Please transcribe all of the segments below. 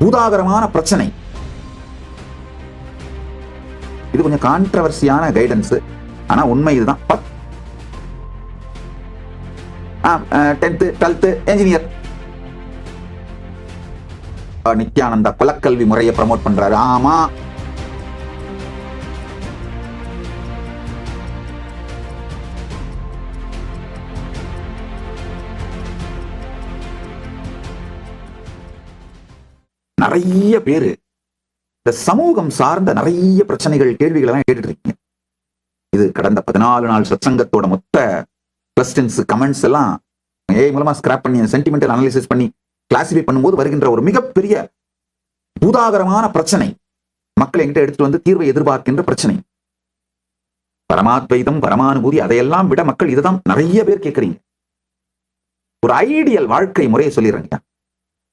பூதாகரமான பிரச்சனை. இது கொஞ்சம் கான்ட்ரவர்சியான கைடன்ஸ், ஆனா உண்மை இதுதான். 10th 12th engineer. நித்யானந்தா குலக்கல்வி முறையை ப்ரமோட் பண்றாரு. ஆமா, நிறைய பேரு இந்த சமூகம் சார்ந்த நிறைய பிரச்சனைகள், கேள்விகள் எல்லாம் கேட்டுட்டு இருக்கீங்க. இது கடந்த 14 நாள் சத்சங்கத்தோட மொத்த கொஸ்டின்ஸ், கமெண்ட்ஸ் எல்லாம் ஏஐ மூலமா ஸ்கிராப் பண்ணி சென்டிமெண்டல் அனாலிசிஸ் பண்ணி கிளாசிஃபை பண்ணும்போது வருகின்ற ஒரு மிகப்பெரிய பூதாகரமான பிரச்சனை, மக்கள் என்கிட்ட எடுத்துட்டு வந்து தீர்வை எதிர்பார்க்கின்ற பிரச்சனை. பரமாத்வைதம், பரமானுபூதி, அதையெல்லாம் விட மக்கள் இதுதான் நிறைய பேர் கேட்கறீங்க. ஒரு ஐடியல் வாழ்க்கை முறையை சொல்லிடுறேங்க.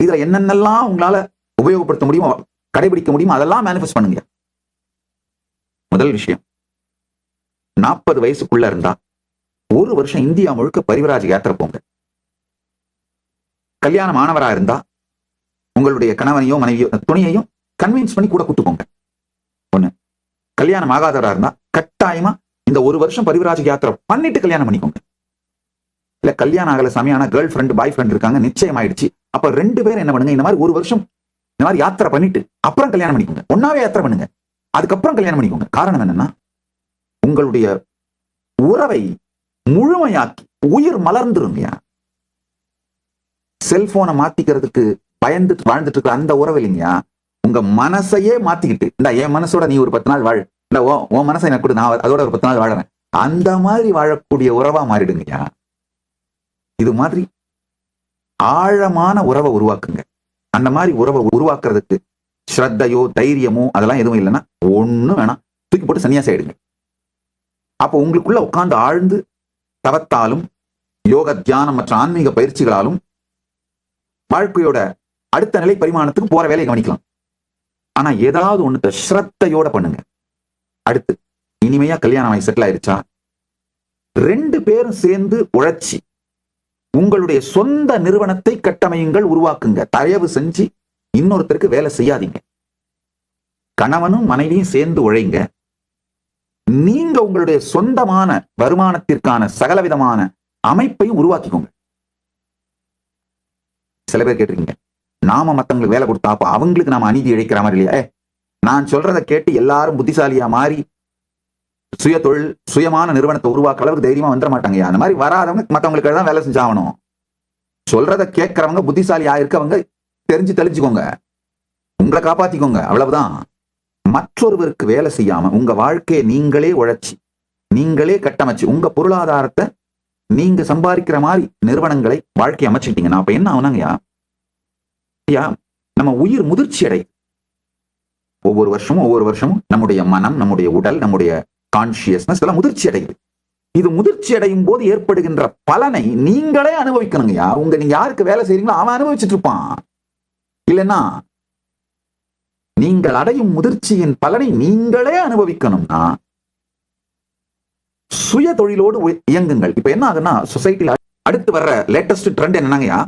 இதுல என்னென்னலாம் உங்களால உபயோகப்படுத்த முடியுமோ, கடைபிடிக்க முடியுமோ, அதெல்லாம் மேனிஃபெஸ்ட் பண்ணுங்க. முதல் விஷயம், 40 வயசுக்குள்ள இருந்தா 1 வருஷம் இந்தியா முழுக்க பரிவராஜ யாத்திரை போங்க. கல்யாண மாணவரா இருந்தா உங்களுடைய கணவனையோ மனைவியோ துணையையும் கன்வின்ஸ் பண்ணி கூட கூட்டு போங்க. ஒண்ணு. கல்யாணம் ஆகாதவரா இருந்தா கட்டாயமா இந்த 1 வருஷம் பரிவராஜ யாத்திரை பண்ணிட்டு கல்யாணம் பண்ணிக்கோங்க. இல்ல கல்யாணம் ஆகல சாமி, ஆனா கேர்ள் ஃப்ரெண்ட் பாய் ஃப்ரெண்ட் இருக்காங்க, நிச்சயம் ஆயிடுச்சு, அப்ப 2 பேரும் என்ன பண்ணுங்க, இந்த மாதிரி 1 வருஷம் இந்த மாதிரி யாத்திரை பண்ணிட்டு அப்புறம் கல்யாணம் பண்ணிக்கோங்க. ஒன்னாவே யாத்திரை பண்ணுங்க, அதுக்கப்புறம் கல்யாணம் பண்ணிக்கோங்க. காரணம் என்னன்னா, உங்களுடைய உறவை முழுமையாக்கி உயிர் மலர்ந்துருங்க. செல்போனை மாத்திக்கிறதுக்கு பயந்துட்டு வாழ்ந்துட்டு இருக்க அந்த உறவு இல்லைங்க, உங்க மனசையே மாத்திக்கிட்டு, இந்த என் மனசோட நீ ஒரு 10 நாள் வாழ், இல்ல உன் மனசை எனக்கு கொடு, நான் அதோட ஒரு 10 நாள் வாழறேன், அந்த மாதிரி வாழக்கூடிய உறவா மாறிடுங்க. இது மாதிரி ஆழமான உறவை உருவாக்குங்க. அந்த மாதிரி உறவை உருவாக்குறதுக்கு ஸ்ரத்தையோ தைரியமோ அதெல்லாம் எதுவும் இல்லைன்னா ஒண்ணும் வேணாம், தூக்கி போட்டு சன்னியாசி ஆயிடுங்க. அப்போ உங்களுக்குள்ள உட்கார்ந்து ஆழ்ந்து தவத்தாலும் யோக தியானம் மற்ற ஆன்மீக பயிற்சிகளாலும் வாழ்க்கையோட அடுத்த நிலை பரிமாணத்துக்கு போற வேலையை கவனிக்கலாம். ஆனா ஏதாவது ஒண்ணு ஸ்ரத்தையோட பண்ணுங்க. அடுத்து, இனிமையா கல்யாணம் ஆகி செட்டில் ஆயிடுச்சா, 2 பேரும் சேர்ந்து உழைச்சி உங்களுடைய சொந்த நிறுவனத்தை கட்டமையுங்கள், உருவாக்குங்க. தயவு செஞ்சு இன்னொருத்தருக்கு வேலை செய்யாதீங்க. கணவனும் மனைவியும் சேர்ந்து உழைங்க. நீங்க உங்களுடைய சொந்தமான வருமானத்திற்கான சகலவிதமான அமைப்பையும் உருவாக்கிக்கோங்க. சில பேர் கேட்டிருக்கீங்க, நாம மத்தவங்களுக்கு வேலை கொடுத்தா அப்ப அவங்களுக்கு நாம அநீதி இழைக்கிற மாதிரி இல்லையா? நான் சொல்றதை கேட்டு எல்லாரும் புத்திசாலியா மாறி சுய தொழில் சுயமான நிறுவனத்தை உருவாக்க அளவுக்கு தைரியமா வந்துட மாட்டாங்க. அந்த மாதிரி வராதவங்க மற்றவங்களுக்கு தான் வேலை செஞ்சாகணும். சொல்றதை கேட்கறவங்க புத்திசாலியா இருக்கவங்க தெரிஞ்சு தெளிச்சுக்கோங்க, உங்களை காப்பாத்திக்கோங்க, அவ்வளவுதான். மற்றொருவருக்கு வேலை செய்யாம உங்க வாழ்க்கையை நீங்களே உழைச்சி நீங்களே கட்டமைச்சு உங்க பொருளாதாரத்தை நீங்க சம்பாதிக்கிற மாதிரி நிறுவனங்களை வாழ்க்கை அமைச்சுக்கிட்டீங்கன்னா அப்ப என்ன ஆகுனாங்கய்யா, நம்ம உயிர் முதிர்ச்சி அடை. ஒவ்வொரு வருஷமும் நம்முடைய மனம், நம்முடைய உடல், நம்முடைய கான்சியஸ்னஸ் எல்லாம் முதிர்ச்சி அடையுது. இது முதிர்ச்சி அடையும் போது ஏற்படுகின்ற பலனை நீங்களே அனுபவிக்கணுங்கய்யா. நீங்க யாருக்கு வேலை செய்றீங்களோ அவன் அனுபவிச்சுட்டு இருப்பான். இல்லைன்னா நீங்கள் அடையும் முதிர்ச்சியின் பலனை நீங்களே அனுபவிக்கணும்னா சுய தொழிலோடு இயங்குங்கள். இப்ப என்ன ஆகுன்னா, சொசைட்டில அடுத்து வர்ற லேட்டஸ்ட் ட்ரெண்ட் என்னன்னாங்கய்யா,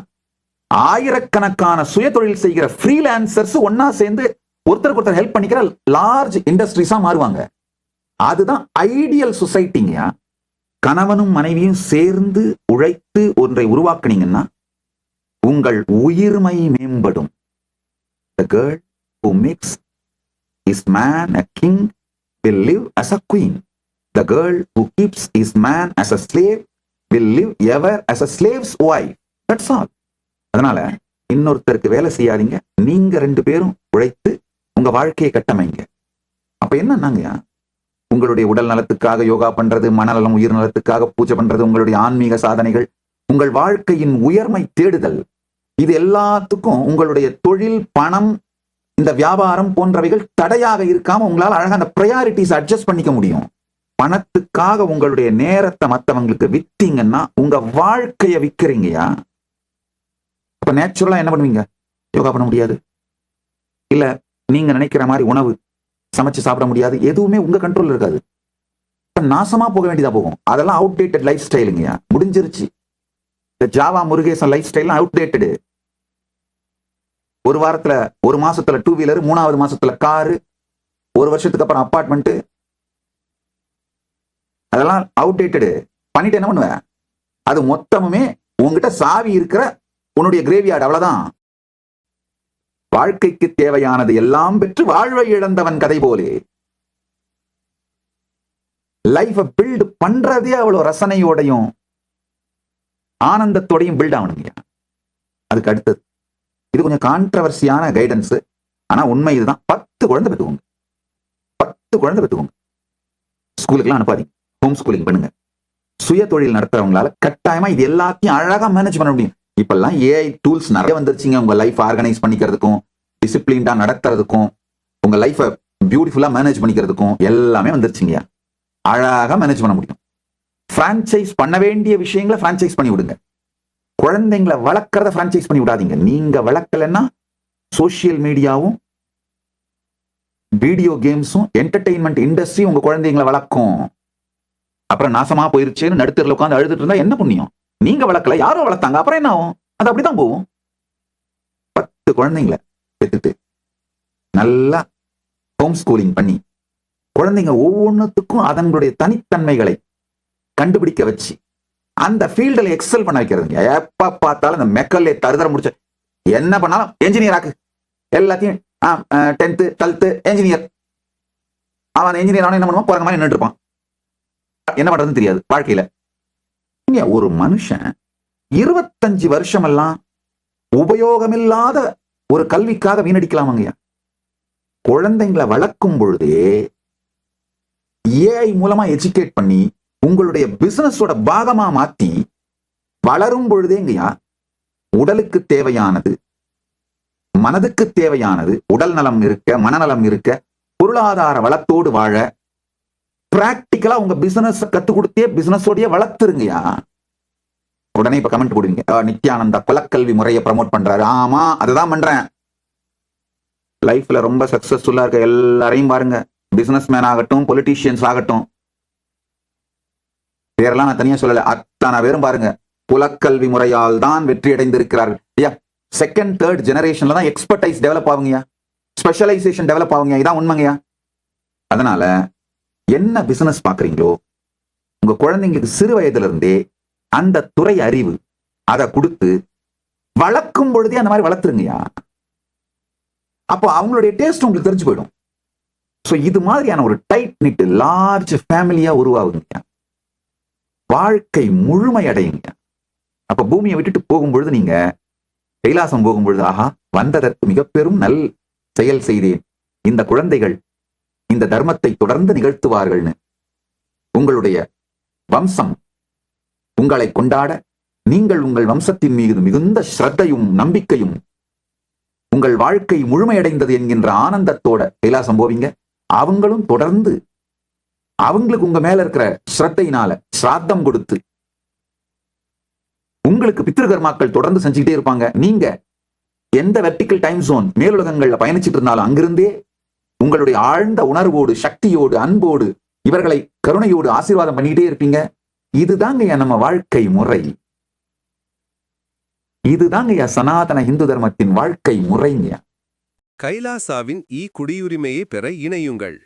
ஆயிரக்கணக்கான சுய தொழில் செய்கிற ஃப்ரீலான்சர்ஸ் ஒன்னா சேர்ந்து ஒருத்தருக்கு ஒருத்தர் ஹெல்ப் பண்ணிக்கிற லார்ஜ் இண்டஸ்ட்ரீஸா மாறுவாங்க. அதுதான் ஐடியல் சொசைட்டிங்கயா. கணவனும் மனைவியும் சேர்ந்து உழைத்து ஒன்றை உருவாக்குனீங்கன்னா உங்கள் உயிர்மை மேம்படும். The girl who makes his man a king will live as a queen. The girl who keeps his man as a slave will live ever as a slave's wife. That's all. அதனால இன்னொருத்தருக்கு வேலை செய்யாதீங்க, நீங்க 2 பேரும் உழைத்து உங்க வாழ்க்கையை கட்டமைங்க. அப்ப என்னன்னாங்கயா, உங்களுடைய உடல் நலத்துக்காக யோகா பண்றது, மனநலம் உயிர் நலத்துக்காக பூஜை பண்றது, உங்களுடைய ஆன்மீக சாதனைகள், உங்கள் வாழ்க்கையின் உயர்மை தேடுதல், இது எல்லாத்துக்கும் உங்களுடைய தொழில், பணம், இந்த வியாபாரம் போன்றவைகள் தடையாக இருக்காம உங்களால அழகா அந்த ப்ரையாரிட்டிஸ் அட்ஜஸ்ட் பண்ணிக்க முடியும். பணத்துக்காக உங்களுடைய நேரத்தை மற்றவங்களுக்கு வித்தீங்கன்னா உங்க வாழ்க்கைய விக்கிறீங்கயா. அப்ப நேச்சுரலா என்ன பண்ணுவீங்க, யோகா பண்ண முடியாது, இல்ல நீங்க நினைக்கிற மாதிரி உணவு சமைச்சு சாப்பிட முடியாது, எதுவுமே உங்க கண்ட்ரோல் இருக்காது, நாசமா போக வேண்டியதா போகும். அதெல்லாம் அவுடேட்டட் லைஃப் ஸ்டைலுங்கயா, முடிஞ்சிருச்சு. இந்த Java Murugesan life style outdated. ஒரு வாரத்துல, ஒரு மாசத்துல 2 வீலர், 3வது மாசத்துல காரு, ஒரு வருஷத்துக்கு அப்புறம் அப்பார்ட்மெண்ட். அதெல்லாம் அவுடேட்டடு. பண்ணிட்டு என்ன பண்ணுவ? அது மொத்தமுமே உங்ககிட்ட சாவி இருக்கிற உன்னுடைய கிரேவியார்டு. அவ்வளவுதான். வாழ்க்கைக்கு தேவையானது எல்லாம் பெற்று வாழ்வை இழந்தவன் கதை போலே. லைஃப பில்ட் பண்றதே அவ்வளவு ரசனையோடையும் ஆனந்தத்தோடையும் பில்ட் ஆகணுங்க. அதுக்கு அடுத்தது இது கொஞ்சம் கான்ட்ரவர்சியான கைடன்ஸ். ஆனா உண்மை இதுதான். 10 குழந்தை பெற்றுக்கோங்க. 10 குழந்தை பெற்றுக்கோங்க. ஸ்கூலுக்குலாம் அனுப்பாதீங்க. ஹோம் ஸ்கூலிங் பண்ணுங்க. சுய தொழில் நடத்துறவங்களால கட்டாயமா இது எல்லாத்தையும் அழகா மேனேஜ் பண்ண முடியும். இப்பெல்லாம் ஏஐ டூல்ஸ் நிறைய வந்துருச்சுங்க. உங்க லைஃப் ஆர்கனைஸ் பண்ணிக்கிறதுக்கும், டிசிப்ளின்டா நடத்துறதுக்கும், உங்க லைஃப பியூட்டிஃபுல்லா மேனேஜ் பண்ணிக்கிறதுக்கும் எல்லாமே வந்துருச்சுங்க. அழகா மேனேஜ் பண்ண முடியும். பிரான்சைஸ் பண்ண வேண்டிய விஷயங்களை பிரான்சைஸ் பண்ணி விடுங்க. குழந்தைங்களை வளர்க்கறத பிரான்சைஸ் பண்ணி விடாதீங்க. நீங்க வளர்க்கலன்னா சோசியல் மீடியாவும், வீடியோ கேம்ஸும், என்டர்டெயின்மெண்ட் இண்டஸ்ட்ரி உங்க குழந்தைங்களை வளர்க்கும். அப்புறம் நாசமா போயிருச்சுன்னு நடுத்தரில் உட்காந்து அழுதுட்டு இருந்தா என்ன புண்ணியம்? நீங்க வளர்க்கல, யாரோ வளர்த்தாங்க. அப்புறம் என்ன ஆகும்? அது அப்படிதான் போகும். 10 குழந்தைங்களை பெற்றுட்டு நல்லா ஹோம் ஸ்கூலிங் பண்ணி குழந்தைங்க ஒவ்வொன்றுத்துக்கும் அதனுடைய தனித்தன்மைகளை கண்டுபிடிக்க வச்சு அந்த ஃபீல்டில் எக்ஸல் பண்ண வைக்கிறதுங்க. எப்ப பார்த்தாலும் இந்த மெக்கல்லே தருதர முடிச்ச என்ன பண்ணாலும் என்ஜினியர் ஆக்கு. எல்லாத்தையும் 10th 12th என்ஜினியர். அவன் என்ஜினியர் ஆனா என்ன பண்ணுவான்? போற மாதிரி நின்றுட்டு இருப்பான். என்ன பண்றதுன்னு தெரியாது வாழ்க்கையில. ஒரு மனுஷன் 25 வருஷம் எல்லாம் உபயோகமில்லாத ஒரு கல்விக்காக வீணடிக்கலாமாங்கய்யா. குழந்தைங்களை வளர்க்கும் பொழுதே ஏஐ மூலமா எஜுகேட் பண்ணி உங்களுடைய பிசினஸோட பாகமா மாத்தி வளரும் பொழுதேங்கய்யா உடலுக்கு தேவையானது, மனதுக்கு தேவையானது, உடல் நலம் இருக்க, மனநலம் இருக்க, பொருளாதார வளத்தோடு வாழ பிராக்டிக்கலா உங்க பிசினஸ் கத்து கொடுத்தே பிசினஸோடய வளர்த்துருங்கயா. உடனே இப்ப கமெண்ட் போடுவீங்க, நித்யானந்தா குலக்கல்வி முறையை ப்ரமோட் பண்றாரு. ஆமா, அதுதான் பண்றேன். லைஃப்ல ரொம்ப சக்சஸ்ஃபுல்லா இருக்க எல்லாரையும் பாருங்க. பிசினஸ் மேன் ஆகட்டும், பொலிட்டீஷியன்ஸ் ஆகட்டும், பேரெல்லாம் நான் தனியா சொல்லல, அத்தனை பேரும் பாருங்க குலக்கல்வி முறையால் தான் வெற்றி அடைந்திருக்கிறார்கள். செகண்ட் தேர்ட் ஜெனரேஷன்ல தான் எக்ஸ்பர்டைஸ் டெவலப் ஆகுங்கயா, ஸ்பெஷலைசேஷன் டெவலப் ஆகுங்க. இதான் உண்மைங்கயா. அதனால என்ன பிசினஸ் பாக்குறீங்களோ உங்க குழந்தைங்களுக்கு சிறு வயதுல இருந்தே அந்த துறை அறிவு அதை கொடுத்து வளர்க்கும் பொழுதே அந்த மாதிரி வளர்த்துருங்கயா. அப்போ அவங்களுடைய டேஸ்ட் உங்களுக்கு தெரிஞ்சு போயிடும். ஸோ இது மாதிரியான ஒரு டைட் நிட் லார்ஜ் ஃபேமிலியா உருவாகுங்க. வாழ்க்கை முழுமை அடையுங்க. அப்ப பூமியை விட்டுட்டு போகும்பொழுது, நீங்க கைலாசம் போகும்பொழுது, ஆஹா வந்ததற்கு மிக பெரும் நல் செயல் செய்தேன், இந்த குழந்தைகள் இந்த தர்மத்தை தொடர்ந்து நிகழ்த்துவார்கள்னு உங்களுடைய வம்சம் உங்களை கொண்டாட, நீங்கள் உங்கள் வம்சத்தின் மீது மிகுந்த ஸ்ரத்தையும் நம்பிக்கையும் உங்கள் வாழ்க்கை முழுமையடைந்தது என்கின்ற ஆனந்தத்தோட கைலாசம் போவீங்க. அவங்களும் தொடர்ந்து அவங்களுக்கு உங்க மேல இருக்கிற ஸ்ரத்தையினால சிராத்தம் கொடுத்து உங்களுக்கு பித்ருகர்மாக்கள் தொடர்ந்து செஞ்சுக்கிட்டே இருப்பாங்க. நீங்க எந்த வெர்டிக்கல் டைம் ஜோன் மேலுலகங்கள்ல பயணிச்சுட்டு இருந்தாலும் அங்கிருந்தே உங்களுடைய ஆழ்ந்த உணர்வோடு, சக்தியோடு, அன்போடு, இவர்களை கருணையோடு ஆசீர்வாதம் பண்ணிக்கிட்டே இருப்பீங்க. இதுதாங்க நம்ம வாழ்க்கை முறை. இதுதாங்க சனாதன இந்து தர்மத்தின் வாழ்க்கை முறைங்க. கைலாசாவின் குடியுரிமையை பெற இணையுங்கள்.